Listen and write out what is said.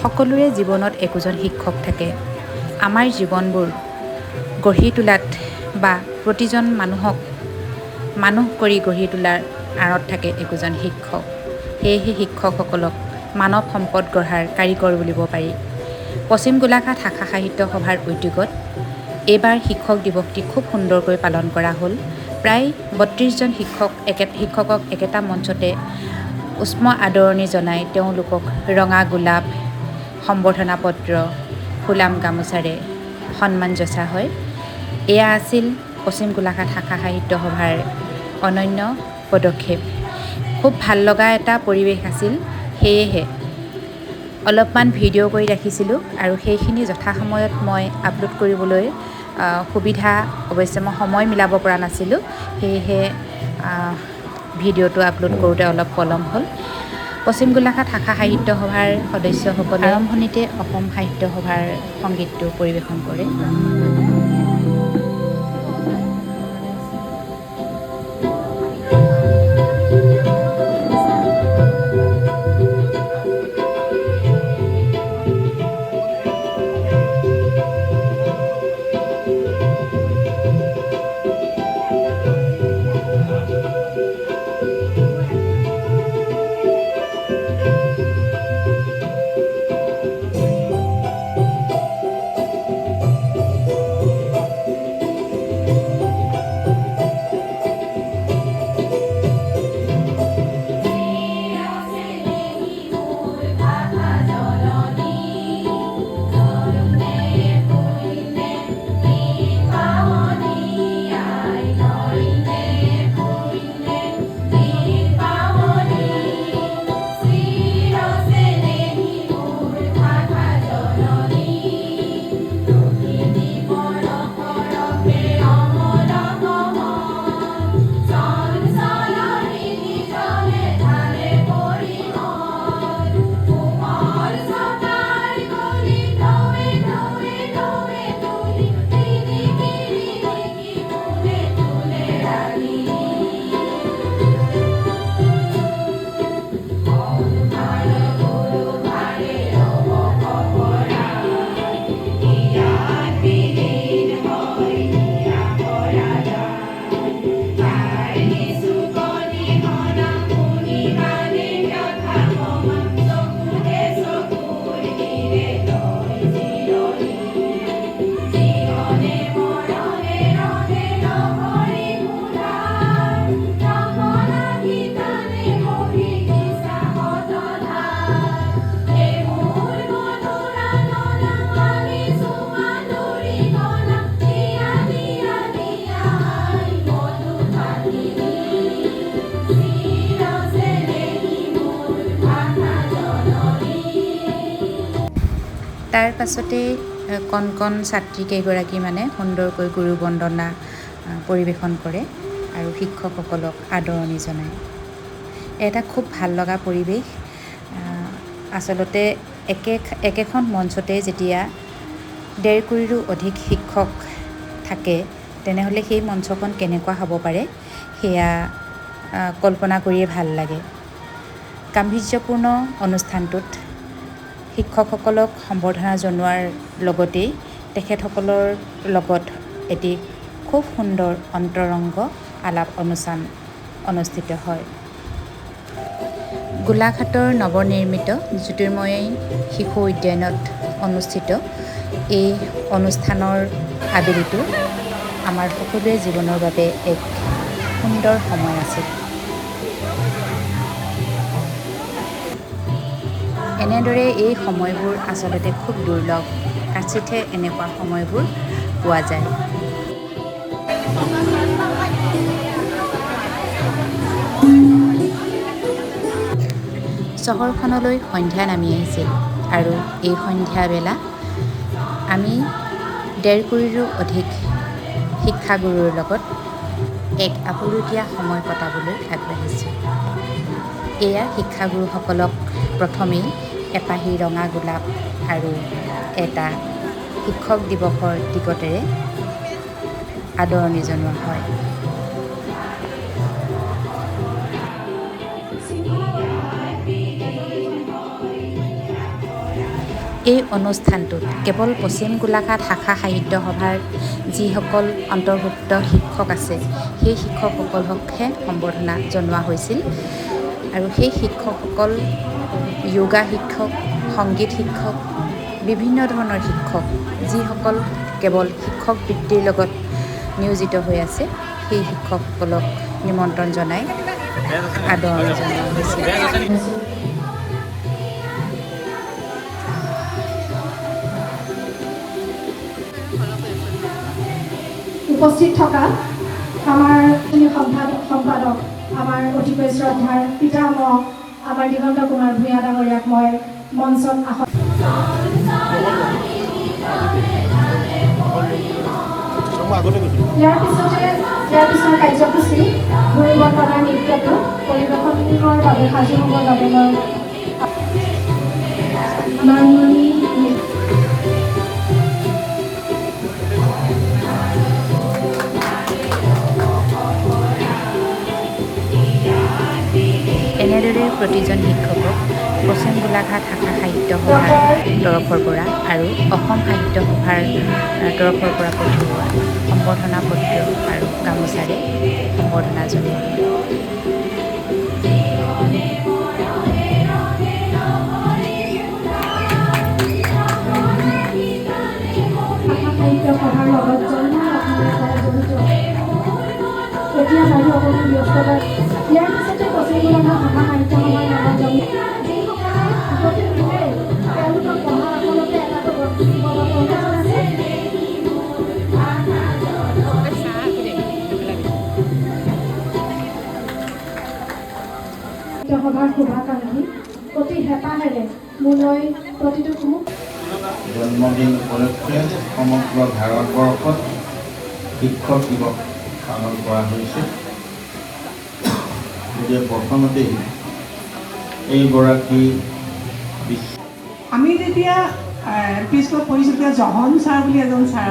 সকলোৰে জীৱনত একোজন শিক্ষক থাকে। আমাৰ জীৱনবোৰ গঢ়ি তোলাত বা প্ৰতিজন মানুহক মানুহ কৰি গঢ়ি তোলাৰ আঁৰত থাকে একোজন শিক্ষক। সেয়েহে শিক্ষকসকলক মানৱ সম্পদ গঢ়াৰ কাৰিকৰ বুলিব পাৰি। পশ্চিম গোলাঘাট শাখা সাহিত্য সভাৰ উদ্যোগত এইবাৰ শিক্ষক দিৱসটি খুব সুন্দৰকৈ পালন কৰা হ'ল। প্ৰায় ৩২জন শিক্ষকক একেটা মঞ্চতে উষ্ম আদৰণি জনাই তেওঁলোকক ৰঙা গোলাপ, সম্বৰ্ধনা পত্ৰ, ফুলাম গামোচাৰে সন্মান যচা হয়। এয়া আছিল পশ্চিম গোলাঘাট শাখা সাহিত্য সভাৰ অনন্য পদক্ষেপ। খুব ভাল লগা এটা পৰিৱেশ আছিল। সেয়েহে অলপমান ভিডিঅ' কৰি ৰাখিছিলোঁ আৰু সেইখিনি যথাসময়ত মই আপলোড কৰিবলৈ সুবিধা, অৱশ্যে মই সময় মিলাব পৰা নাছিলোঁ। সেয়েহে ভিডিঅ'টো আপলোড কৰোঁতে অলপ পলম হ'ল। পশ্চিম গোলাঘাট শাখা সাহিত্য সভাৰ সদস্যসকলে আৰম্ভণিতে অসম সাহিত্য সভাৰ সংগীতটো পৰিৱেশন কৰে। তাৰ পাছতে কণ কণ ছাত্ৰীকেইগৰাকীমানে সুন্দৰকৈ গুৰু বন্দনা পৰিৱেশন কৰে আৰু শিক্ষকসকলক আদৰণি জনায়। এটা খুব ভাল লগা পৰিৱেশ। আচলতে একেখন মঞ্চতে যেতিয়া ১.৫ কোটিৰো অধিক শিক্ষক থাকে, তেনেহ'লে সেই মঞ্চখন কেনেকুৱা হ'ব পাৰে সেয়া কল্পনা কৰিয়ে ভাল লাগে। গাম্ভীৰ্যপূৰ্ণ অনুষ্ঠানটোত শিক্ষকসকলক সম্বৰ্ধনা জনোৱাৰ লগতেই তেখেতসকলৰ লগত এটি খুব সুন্দৰ অন্তৰংগ আলাপ অনুষ্ঠান অনুষ্ঠিত হয়। গোলাঘাটৰ নৱনিৰ্মিত জ্যোতিৰ্ময়ী শিশু উদ্যানত অনুষ্ঠিত এই অনুষ্ঠানৰ আবেলিটো আমাৰ সকলোৰে জীৱনৰ বাবে এক সুন্দৰ সময় আছিল। এনেদৰে এই সময়বোৰ আচলতে খুব দুৰ্লভ। কাচিতহে এনেকুৱা সময়বোৰ পোৱা যায়। চহৰখনলৈ সন্ধ্যা নামি আহিছিল আৰু এই সন্ধ্যা বেলা আমি ১.৫ কোটিৰো অধিক শিক্ষাগুৰুৰ লগত এক আপুৰুগীয়া সময় কটাবলৈ আগবাঢ়িছোঁ। এয়া শিক্ষাগুৰুসকলক প্ৰথমেই এপাহি ৰঙা গোলাপ আৰু এটা শিক্ষক দিৱসৰ টিকটেৰে আদৰণি জনোৱা হয়। এই অনুষ্ঠানটোত কেৱল পশ্চিম গোলাঘাট শাখা সাহিত্য সভাৰ যিসকল অন্তৰ্ভুক্ত শিক্ষক আছে সেই শিক্ষকসকলকহে সম্বৰ্ধনা জনোৱা হৈছিল আৰু সেই শিক্ষকসকল যোগা শিক্ষক, সংগীত শিক্ষক, বিভিন্ন ধৰণৰ শিক্ষক যিসকল কেৱল শিক্ষক বৃত্তিৰ লগত নিয়োজিত হৈ আছে সেই শিক্ষকসকলক নিমন্ত্ৰণ জনাই আদৰণি জনোৱা হৈছিল। উপস্থিত থকা আমাৰ সম্পাদক আমাৰ অতিকৈ শ্ৰদ্ধাৰ পিতামহ আমাৰ দিগন্ত কুমাৰ ভূঞা ডাঙৰীয়াক মই মঞ্চত ইয়াৰ পিছৰ কাৰ্যসূচী ভূঁই বন্দনাৰ নৃত্যটো পৰিৱেশনৰ বাবে সাজু হ'বৰ বাবে মই এনেদৰে প্ৰতিজন শিক্ষকক পশ্চিম গোলাঘাট শাখা সাহিত্য সভাৰ তৰফৰ পৰা আৰু অসম সাহিত্য সভাৰ তৰফৰ পৰা পঠিওৱা সম্বৰ্ধনা পত্ৰ আৰু গামোচাৰে সম্বৰ্ধনা জনোৱা হয়। সাহিত্য সভাৰ লগত জন্ম জড়িত এতিয়া বাইদেউ অকণমান ব্যস্ততা ইয়াৰ পিছতে পশ্চিম গোলাঘাট শাখা সাহিত্য সভাৰ লগত জড়িত যিসকলে তেওঁলোকক পঢ়া আচলতে এটা সভাৰ শুভাকাংক্ষী অতি হেঁপাহেৰে মোলৈ প্ৰতিটো জন্মদিন উপলক্ষে সমগ্ৰ ভাৰতবৰ্ষত শিক্ষক দিৱস পালন কৰা হৈছে। গতিকে প্ৰথমতেই এইগৰাকী আমি যেতিয়া পিছত পৰিছিলোঁ জহন ছাৰ বুলি এজন ছাৰ